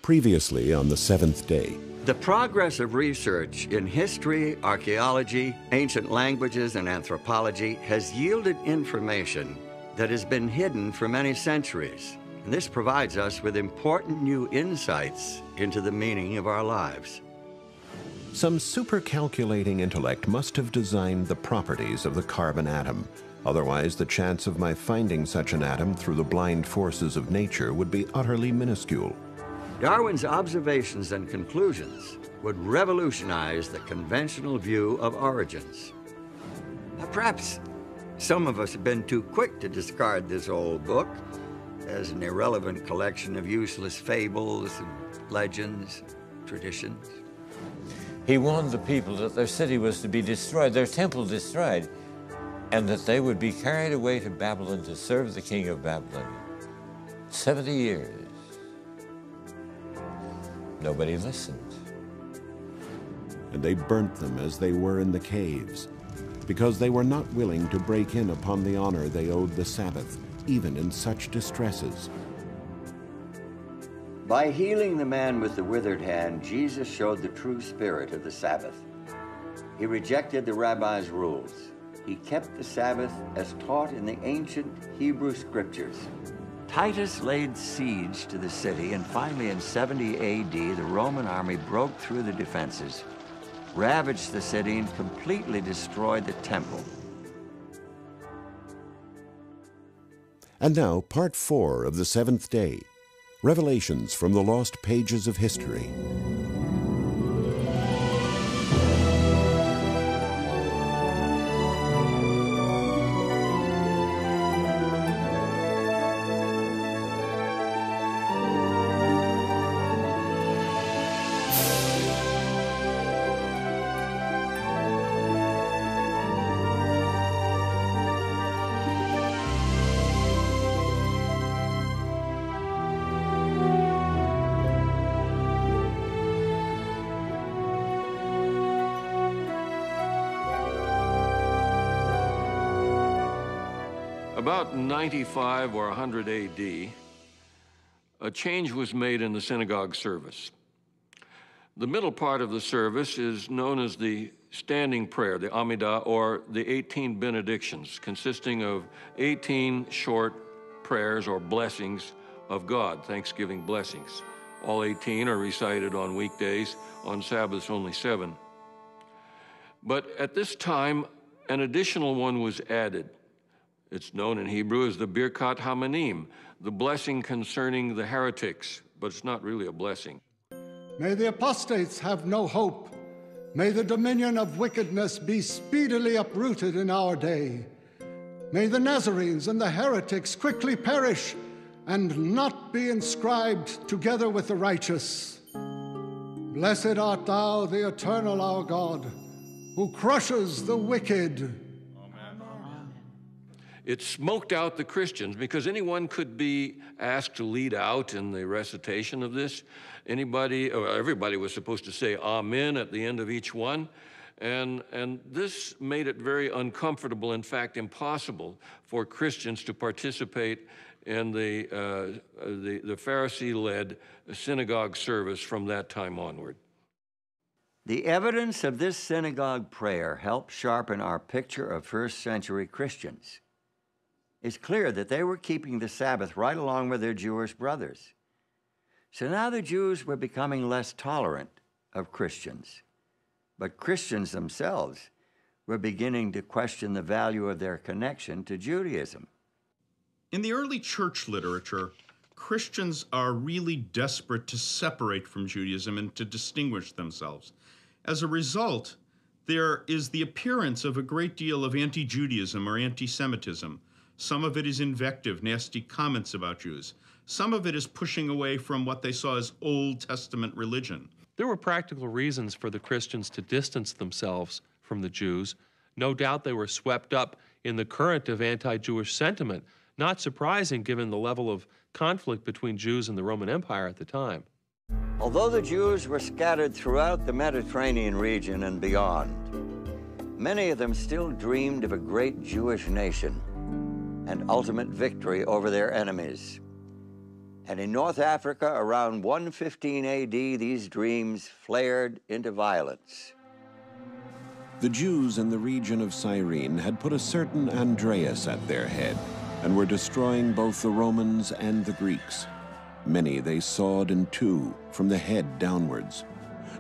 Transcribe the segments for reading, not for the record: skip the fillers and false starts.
Previously on the seventh day. The progress of research in history, archaeology, ancient languages, and anthropology has yielded information that has been hidden for many centuries. And this provides us with important new insights into the meaning of our lives. Some supercalculating intellect must have designed the properties of the carbon atom. Otherwise, the chance of my finding such an atom through the blind forces of nature would be utterly minuscule. Darwin's observations and conclusions would revolutionize the conventional view of origins. Perhaps some of us have been too quick to discard this old book as an irrelevant collection of useless fables, legends, traditions. He warned the people that their city was to be destroyed, their temple destroyed, and that they would be carried away to Babylon to serve the king of Babylon. 70 years. Nobody listened. And they burnt them as they were in the caves, because they were not willing to break in upon the honor they owed the Sabbath, even in such distresses. By healing the man with the withered hand, Jesus showed the true spirit of the Sabbath. He rejected the rabbis' rules. He kept the Sabbath as taught in the ancient Hebrew scriptures. Titus laid siege to the city, and finally in 70 AD, the Roman army broke through the defenses, ravaged the city, and completely destroyed the temple. And now, part 4 of the seventh day, Revelations from the Lost Pages of History. About 95 or 100 AD, a change was made in the synagogue service. The middle part of the service is known as the standing prayer, the Amidah, or the 18 benedictions, consisting of 18 short prayers or blessings of God, Thanksgiving blessings. All 18 are recited on weekdays, on Sabbaths only 7. But at this time, an additional one was added. It's known in Hebrew as the Birkat Hamanim, the blessing concerning the heretics, but it's not really a blessing. May the apostates have no hope. May the dominion of wickedness be speedily uprooted in our day. May the Nazarenes and the heretics quickly perish and not be inscribed together with the righteous. Blessed art thou, the eternal our God, who crushes the wicked. It smoked out the Christians because anyone could be asked to lead out in the recitation of this. Anybody, or everybody was supposed to say Amen at the end of each one. And this made it very uncomfortable, in fact, impossible for Christians to participate in the Pharisee-led synagogue service from that time onward. The evidence of this synagogue prayer helped sharpen our picture of first-century Christians. It's clear that they were keeping the Sabbath right along with their Jewish brothers. So now the Jews were becoming less tolerant of Christians, but Christians themselves were beginning to question the value of their connection to Judaism. In the early church literature, Christians are really desperate to separate from Judaism and to distinguish themselves. As a result, there is the appearance of a great deal of anti-Judaism or anti-Semitism. Some of it is invective, nasty comments about Jews. Some of it is pushing away from what they saw as Old Testament religion. There were practical reasons for the Christians to distance themselves from the Jews. No doubt they were swept up in the current of anti-Jewish sentiment, not surprising given the level of conflict between Jews and the Roman Empire at the time. Although the Jews were scattered throughout the Mediterranean region and beyond, many of them still dreamed of a great Jewish nation and ultimate victory over their enemies. And in North Africa, around 115 AD, these dreams flared into violence. The Jews in the region of Cyrene had put a certain Andreas at their head and were destroying both the Romans and the Greeks. Many they sawed in two from the head downwards.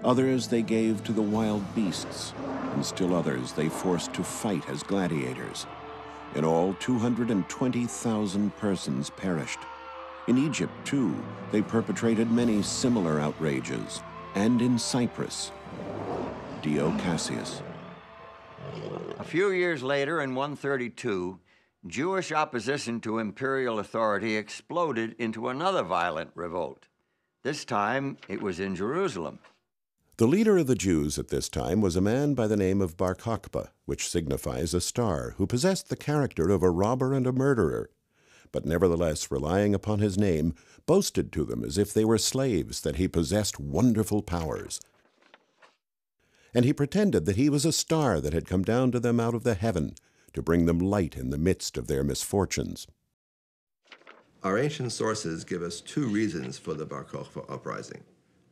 Others they gave to the wild beasts, and still others they forced to fight as gladiators. In all, 220,000 persons perished. In Egypt, too, they perpetrated many similar outrages, and in Cyprus, Dio Cassius. A few years later, in 132, Jewish opposition to imperial authority exploded into another violent revolt. This time, it was in Jerusalem. The leader of the Jews at this time was a man by the name of Bar Kokhba, which signifies a star, who possessed the character of a robber and a murderer, but nevertheless, relying upon his name, boasted to them as if they were slaves that he possessed wonderful powers. And he pretended that he was a star that had come down to them out of the heaven to bring them light in the midst of their misfortunes. Our ancient sources give us two reasons for the Bar Kokhba uprising.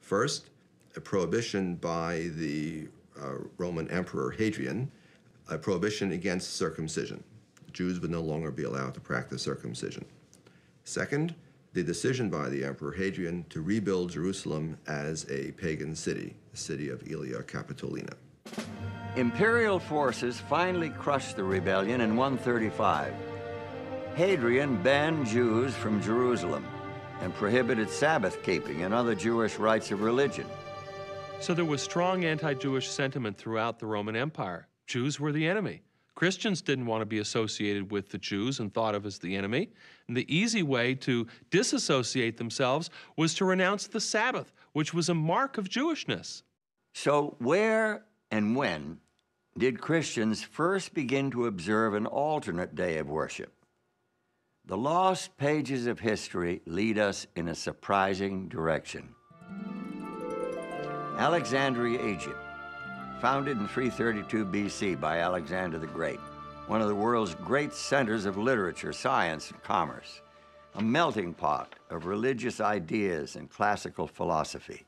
First, a prohibition by the Roman Emperor Hadrian, a prohibition against circumcision. Jews would no longer be allowed to practice circumcision. Second, the decision by the Emperor Hadrian to rebuild Jerusalem as a pagan city, the city of Aelia Capitolina. Imperial forces finally crushed the rebellion in 135. Hadrian banned Jews from Jerusalem and prohibited Sabbath keeping and other Jewish rites of religion. So there was strong anti-Jewish sentiment throughout the Roman Empire. Jews were the enemy. Christians didn't want to be associated with the Jews and thought of as the enemy. And the easy way to disassociate themselves was to renounce the Sabbath, which was a mark of Jewishness. So where and when did Christians first begin to observe an alternate day of worship? The lost pages of history lead us in a surprising direction. Alexandria, Egypt, founded in 332 BC by Alexander the Great, one of the world's great centers of literature, science, and commerce, a melting pot of religious ideas and classical philosophy.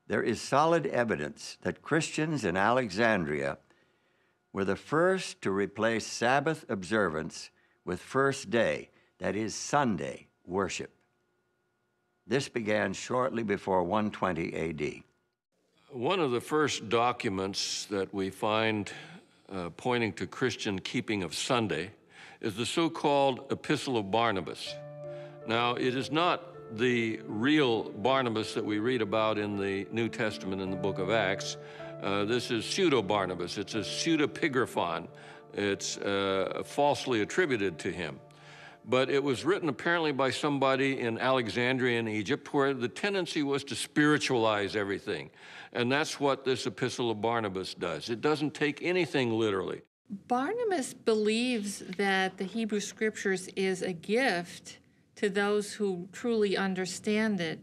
There is solid evidence that Christians in Alexandria were the first to replace Sabbath observance with first day, that is Sunday, worship. This began shortly before 120 AD. One of the first documents that we find pointing to Christian keeping of Sunday is the so-called Epistle of Barnabas. Now, it is not the real Barnabas that we read about in the New Testament in the book of Acts. This is pseudo-Barnabas. It's a pseudepigraphon. It's falsely attributed to him. But it was written apparently by somebody in Alexandria in Egypt, where the tendency was to spiritualize everything. And that's what this Epistle of Barnabas does. It doesn't take anything literally. Barnabas believes that the Hebrew Scriptures is a gift to those who truly understand it.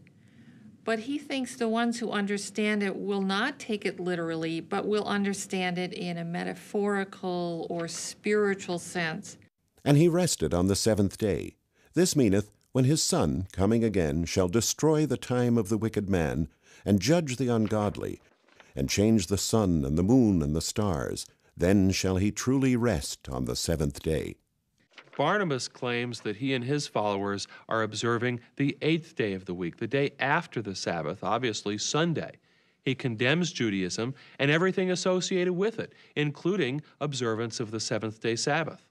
But he thinks the ones who understand it will not take it literally, but will understand it in a metaphorical or spiritual sense. And he rested on the seventh day. This meaneth, when his Son, coming again, shall destroy the time of the wicked man, and judge the ungodly, and change the sun and the moon and the stars, then shall he truly rest on the seventh day. Barnabas claims that he and his followers are observing the 8th day of the week, the day after the Sabbath, obviously Sunday. He condemns Judaism and everything associated with it, including observance of the seventh-day Sabbath.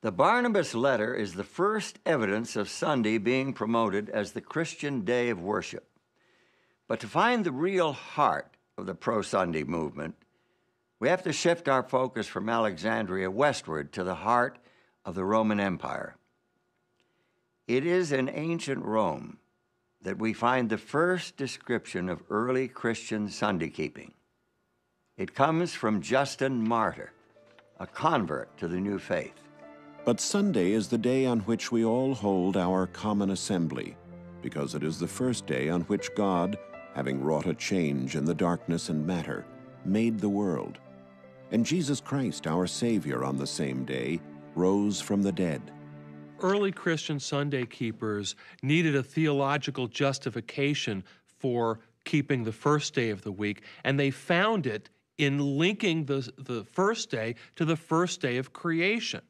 The Barnabas letter is the first evidence of Sunday being promoted as the Christian day of worship. But to find the real heart of the pro-Sunday movement, we have to shift our focus from Alexandria westward to the heart of the Roman Empire. It is in ancient Rome that we find the first description of early Christian Sunday keeping. It comes from Justin Martyr, a convert to the new faith. But Sunday is the day on which we all hold our common assembly, because it is the first day on which God, having wrought a change in the darkness and matter, made the world. And Jesus Christ, our Savior, on the same day, rose from the dead. Early Christian Sunday keepers needed a theological justification for keeping the first day of the week, and they found it in linking the first day to the first day of creation.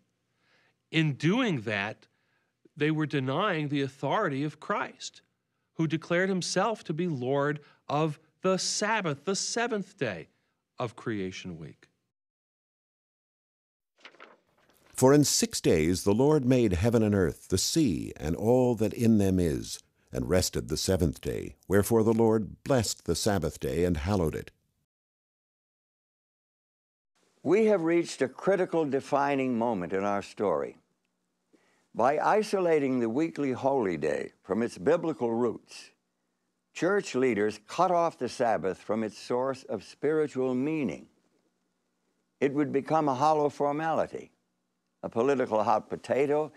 In doing that, they were denying the authority of Christ, who declared himself to be Lord of the Sabbath, the seventh day of creation week. For in 6 days the Lord made heaven and earth, the sea, and all that in them is, and rested the seventh day. Wherefore the Lord blessed the Sabbath day and hallowed it. We have reached a critical defining moment in our story. By isolating the weekly holy day from its biblical roots, church leaders cut off the Sabbath from its source of spiritual meaning. It would become a hollow formality, a political hot potato,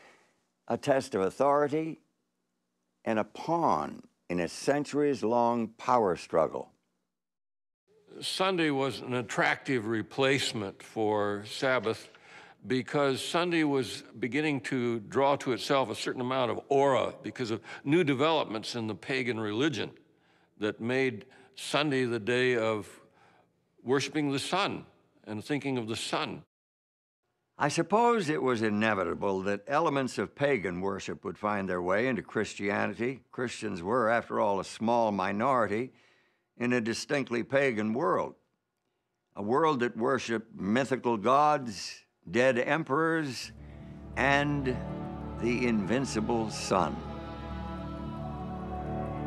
a test of authority, and a pawn in a centuries-long power struggle. Sunday was an attractive replacement for Sabbath because Sunday was beginning to draw to itself a certain amount of aura because of new developments in the pagan religion that made Sunday the day of worshiping the sun and thinking of the sun. I suppose it was inevitable that elements of pagan worship would find their way into Christianity. Christians were, after all, a small minority in a distinctly pagan world, a world that worshiped mythical gods, dead emperors, and the invincible sun.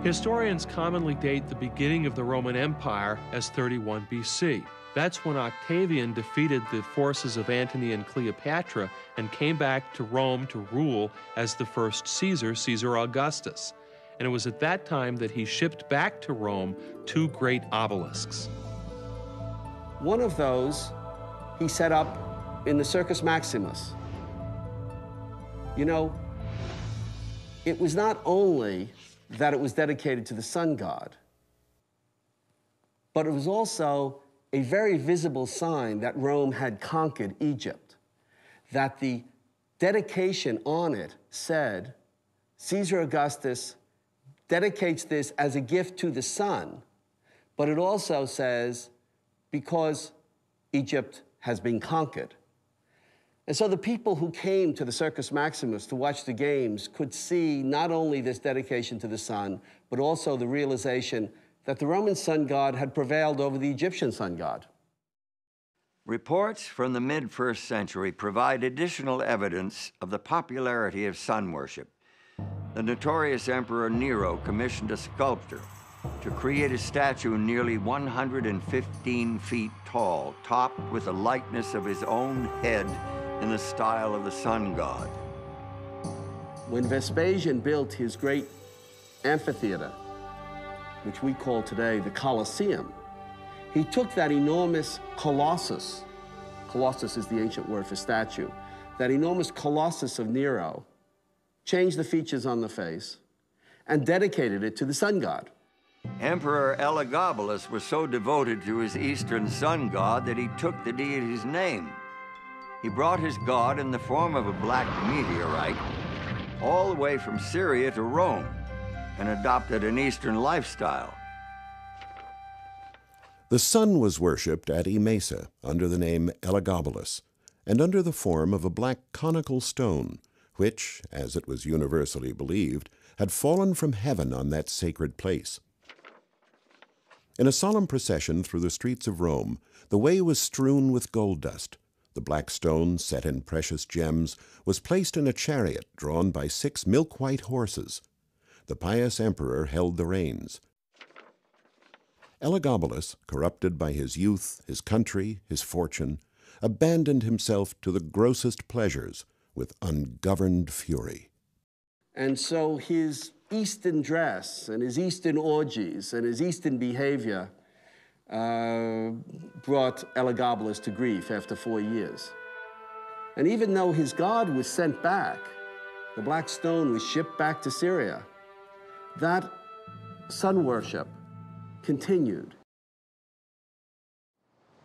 Historians commonly date the beginning of the Roman Empire as 31 BC. That's when Octavian defeated the forces of Antony and Cleopatra and came back to Rome to rule as the first Caesar, Caesar Augustus. And it was at that time that he shipped back to Rome 2 great obelisks. One of those he set up in the Circus Maximus. You know, it was not only that it was dedicated to the sun god, but it was also a very visible sign that Rome had conquered Egypt, that the dedication on it said, Caesar Augustus dedicates this as a gift to the sun, but it also says, because Egypt has been conquered. And so the people who came to the Circus Maximus to watch the games could see not only this dedication to the sun, but also the realization that the Roman sun god had prevailed over the Egyptian sun god. Reports from the mid-1st century provide additional evidence of the popularity of sun worship. The notorious Emperor Nero commissioned a sculptor to create a statue nearly 115 feet tall, topped with a likeness of his own head in the style of the sun god. When Vespasian built his great amphitheater, which we call today the Colosseum, he took that enormous colossus is the ancient word for statue, that enormous colossus of Nero, changed the features on the face, and dedicated it to the sun god. Emperor Elagabalus was so devoted to his eastern sun god that he took the deity's name. He brought his god in the form of a black meteorite all the way from Syria to Rome and adopted an Eastern lifestyle. The sun was worshipped at Emesa under the name Elagabalus, and under the form of a black conical stone, which, as it was universally believed, had fallen from heaven on that sacred place. In a solemn procession through the streets of Rome, the way was strewn with gold dust. The black stone, set in precious gems, was placed in a chariot drawn by 6 milk-white horses. The pious emperor held the reins. Elagabalus, corrupted by his youth, his country, his fortune, abandoned himself to the grossest pleasures with ungoverned fury. And so his Eastern dress and his Eastern orgies and his Eastern behavior brought Elagabalus to grief after 4 years. And even though his god was sent back, the black stone was shipped back to Syria, that sun worship continued.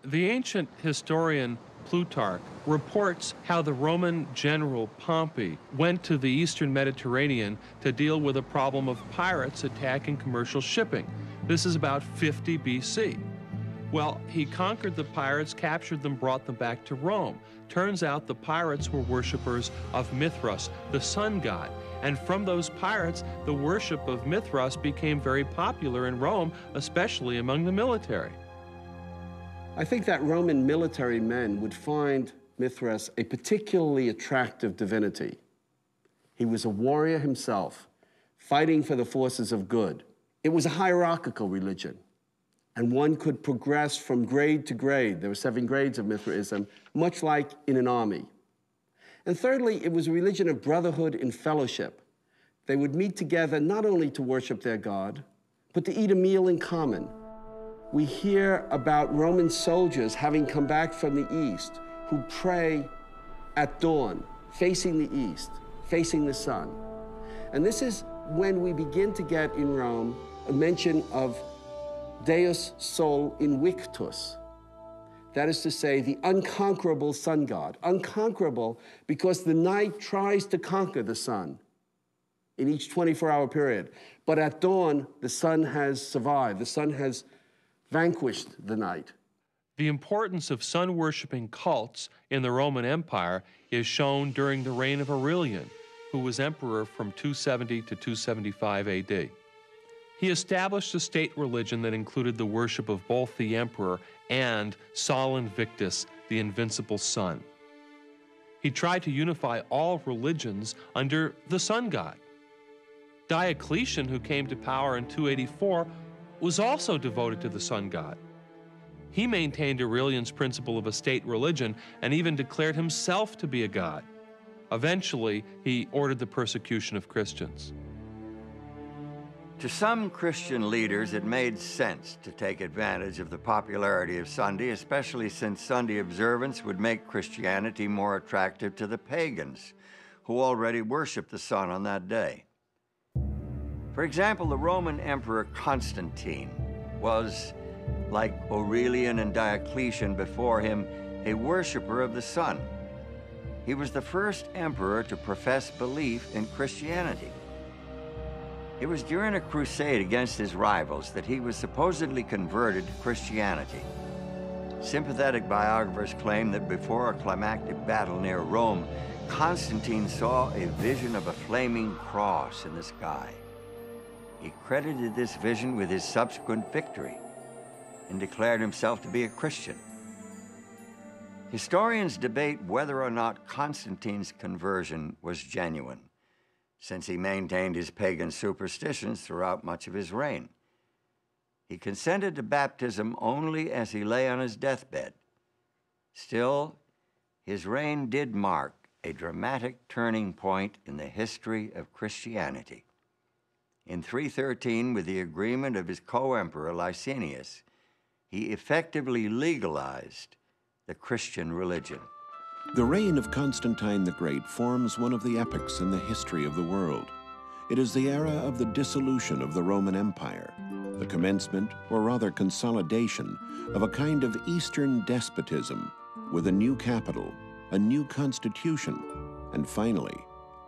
The ancient historian Plutarch reports how the Roman general Pompey went to the eastern Mediterranean to deal with a problem of pirates attacking commercial shipping. This is about 50 BC. Well, he conquered the pirates, captured them, brought them back to Rome. Turns out the pirates were worshippers of Mithras, the sun god. And from those pirates, the worship of Mithras became very popular in Rome, especially among the military. I think that Roman military men would find Mithras a particularly attractive divinity. He was a warrior himself, fighting for the forces of good. It was a hierarchical religion, and one could progress from grade to grade. There were 7 grades of Mithraism, much like in an army. And thirdly, it was a religion of brotherhood and fellowship. They would meet together not only to worship their God, but to eat a meal in common. We hear about Roman soldiers having come back from the east who pray at dawn, facing the east, facing the sun. And this is when we begin to get in Rome a mention of Deus Sol Invictus. That is to say, the unconquerable sun god. Unconquerable because the night tries to conquer the sun in each 24-hour period. But at dawn, the sun has survived. The sun has vanquished the night. The importance of sun-worshipping cults in the Roman Empire is shown during the reign of Aurelian, who was emperor from 270 to 275 AD. He established a state religion that included the worship of both the emperor and Sol Invictus, the invincible sun. He tried to unify all religions under the sun god. Diocletian, who came to power in 284, was also devoted to the sun god. He maintained Aurelian's principle of a state religion and even declared himself to be a god. Eventually, he ordered the persecution of Christians. To some Christian leaders, it made sense to take advantage of the popularity of Sunday, especially since Sunday observance would make Christianity more attractive to the pagans who already worshiped the sun on that day. For example, the Roman Emperor Constantine was, like Aurelian and Diocletian before him, a worshiper of the sun. He was the first emperor to profess belief in Christianity. It was during a crusade against his rivals that he was supposedly converted to Christianity. Sympathetic biographers claim that before a climactic battle near Rome, Constantine saw a vision of a flaming cross in the sky. He credited this vision with his subsequent victory and declared himself to be a Christian. Historians debate whether or not Constantine's conversion was genuine, since he maintained his pagan superstitions throughout much of his reign. He consented to baptism only as he lay on his deathbed. Still, his reign did mark a dramatic turning point in the history of Christianity. In 313, with the agreement of his co-emperor Licinius, he effectively legalized the Christian religion. The reign of Constantine the Great forms one of the epochs in the history of the world. It is the era of the dissolution of the Roman Empire, the commencement, or rather consolidation, of a kind of Eastern despotism with a new capital, a new constitution, and finally,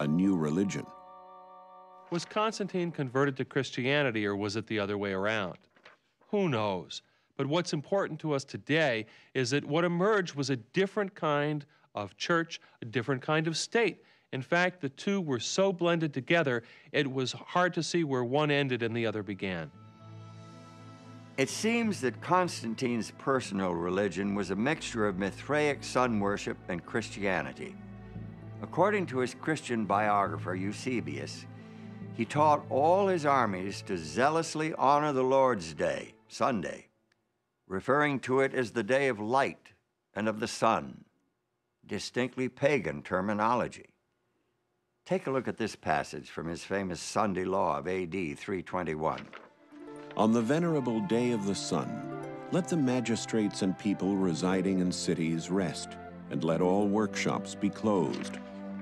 a new religion. Was Constantine converted to Christianity, or was it the other way around? Who knows? But what's important to us today is that what emerged was a different kind of church, a different kind of state. In fact, the two were so blended together, it was hard to see where one ended and the other began. It seems that Constantine's personal religion was a mixture of Mithraic sun worship and Christianity. According to his Christian biographer Eusebius, he taught all his armies to zealously honor the Lord's Day, Sunday, referring to it as the day of light and of the sun, distinctly pagan terminology. Take a look at this passage from his famous Sunday Law of AD 321. On the venerable day of the sun, let the magistrates and people residing in cities rest, and let all workshops be closed.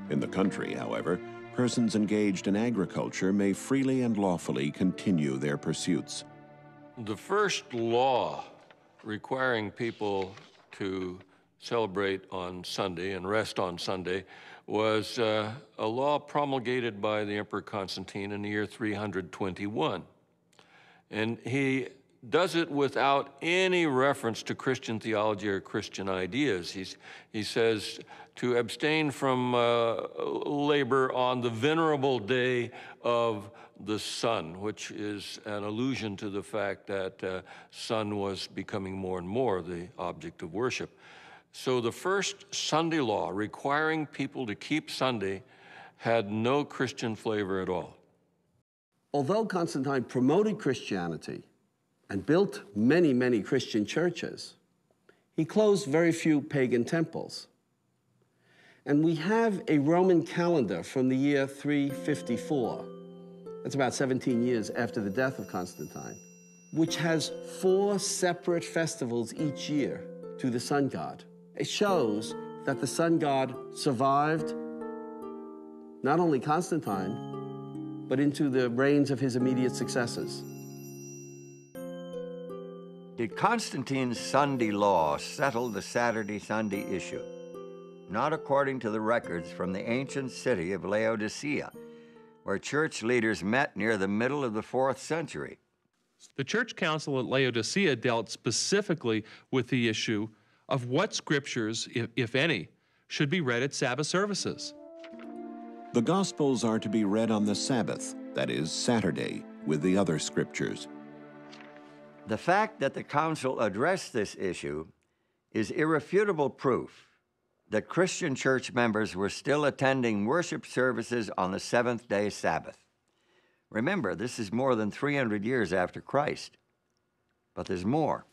In the country, however, persons engaged in agriculture may freely and lawfully continue their pursuits. The first law requiring people to celebrate on Sunday and rest on Sunday was a law promulgated by the Emperor Constantine in the year 321. And he does it without any reference to Christian theology or Christian ideas. He says to abstain from labor on the venerable day of the sun, which is an allusion to the fact that sun was becoming more and more the object of worship. So the first Sunday law requiring people to keep Sunday had no Christian flavor at all. Although Constantine promoted Christianity and built many, many Christian churches, he closed very few pagan temples. And we have a Roman calendar from the year 354. That's about 17 years after the death of Constantine, which has 4 separate festivals each year to the sun god. It shows that the sun god survived not only Constantine, but into the reigns of his immediate successors. Did Constantine's Sunday law settle the Saturday-Sunday issue? Not according to the records from the ancient city of Laodicea, where church leaders met near the middle of the 4th century. The church council at Laodicea dealt specifically with the issue of what scriptures, if any, should be read at Sabbath services. The Gospels are to be read on the Sabbath, that is, Saturday, with the other scriptures. The fact that the council addressed this issue is irrefutable proof that Christian church members were still attending worship services on the 7th-day Sabbath. Remember, this is more than 300 years after Christ. But there's more.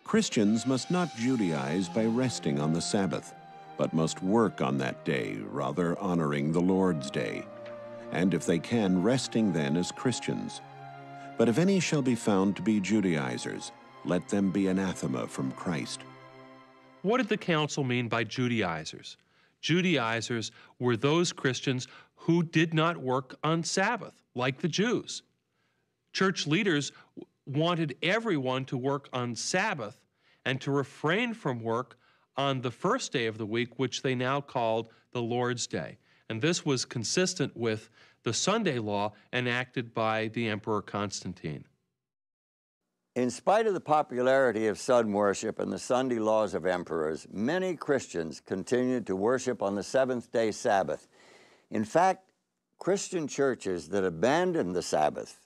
Christians must not Judaize by resting on the Sabbath, but must work on that day, rather honoring the Lord's Day, and if they can, resting then as Christians. But if any shall be found to be Judaizers, let them be anathema from Christ. What did the council mean by Judaizers? Judaizers were those Christians who did not work on Sabbath, like the Jews. Church leaders wanted everyone to work on Sabbath and to refrain from work on the first day of the week, which they now called the Lord's Day. And this was consistent with the Sunday law enacted by the Emperor Constantine. In spite of the popularity of sun worship and the Sunday laws of emperors, many Christians continued to worship on the 7th-day Sabbath. In fact, Christian churches that abandoned the Sabbath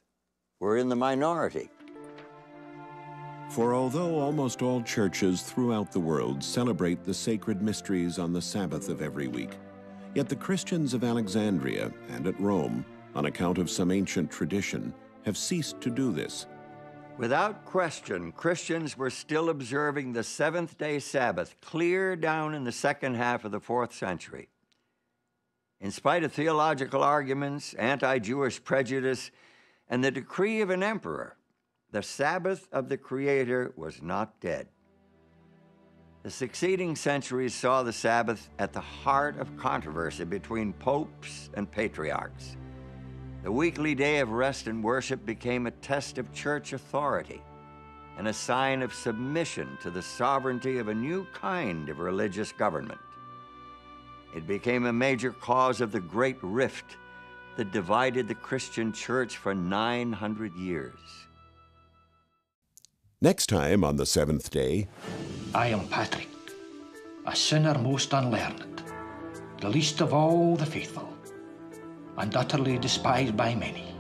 were in the minority. For although almost all churches throughout the world celebrate the sacred mysteries on the Sabbath of every week, yet the Christians of Alexandria and at Rome, on account of some ancient tradition, have ceased to do this. Without question, Christians were still observing the 7th-day Sabbath clear down in the second half of the 4th century. In spite of theological arguments, anti-Jewish prejudice, and the decree of an emperor, the Sabbath of the Creator was not dead. The succeeding centuries saw the Sabbath at the heart of controversy between popes and patriarchs. The weekly day of rest and worship became a test of church authority and a sign of submission to the sovereignty of a new kind of religious government. It became a major cause of the great rift that divided the Christian church for 900 years. Next time on the 7th day, I am Patrick, a sinner most unlearned, the least of all the faithful, and utterly despised by many.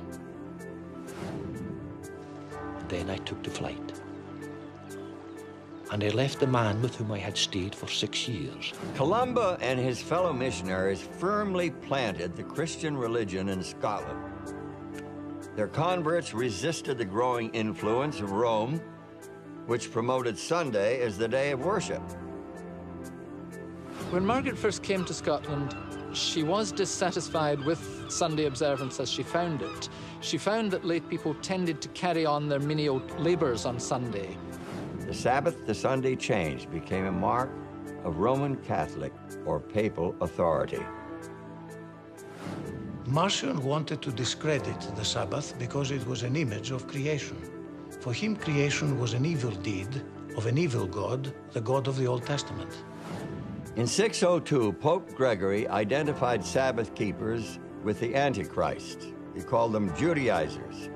Then I took to flight, and I left the man with whom I had stayed for 6 years. Columba and his fellow missionaries firmly planted the Christian religion in Scotland. Their converts resisted the growing influence of Rome, which promoted Sunday as the day of worship. When Margaret first came to Scotland, she was dissatisfied with Sunday observance as she found it. She found that lay people tended to carry on their menial labors on Sunday. The Sabbath to Sunday change became a mark of Roman Catholic or papal authority. Marcion wanted to discredit the Sabbath because it was an image of creation. For him, creation was an evil deed of an evil God, the God of the Old Testament. In 602, Pope Gregory identified Sabbath keepers with the Antichrist. He called them Judaizers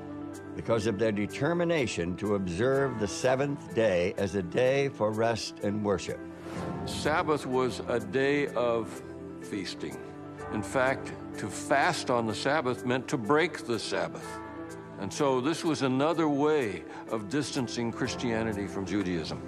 because of their determination to observe the seventh day as a day for rest and worship. Sabbath was a day of feasting. In fact, to fast on the Sabbath meant to break the Sabbath. And so this was another way of distancing Christianity from Judaism.